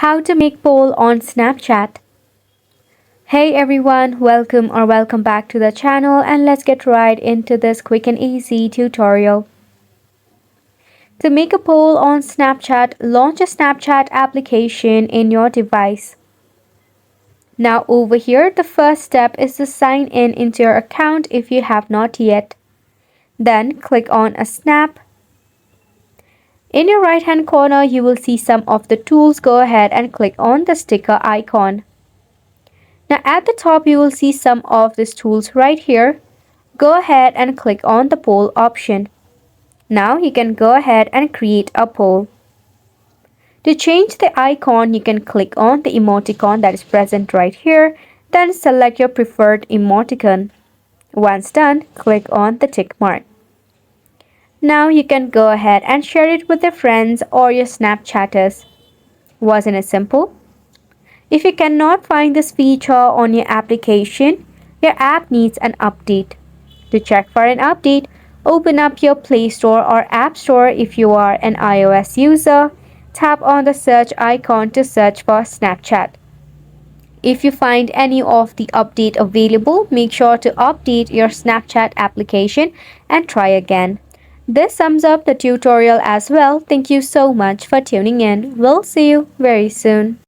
How to make poll on Snapchat. Hey everyone, welcome back to the channel, and let's get right into this quick and easy tutorial. To make a poll on Snapchat, launch a Snapchat application in your device. Now over here, the first step is to sign in into your account if you have not yet. Then click on a snap. In your right hand corner, you will see some of the tools. Go ahead and click on the sticker icon. Now at the top you will see some of these tools right here. Go ahead and click on the poll option. Now you can go ahead and create a poll. To change the icon, you can click on the emoticon that is present right here, then select your preferred emoticon. Once done, click on the tick mark. Now you can go ahead and share it with your friends or your Snapchatters. Wasn't it simple? If you cannot find this feature on your application, your app needs an update. To check for an update, open up your Play Store or App Store if you are an iOS user. Tap on the search icon to search for Snapchat. If you find any of the update available, make sure to update your Snapchat application and try again. This sums up the tutorial as well. Thank you so much for tuning in. We'll see you very soon.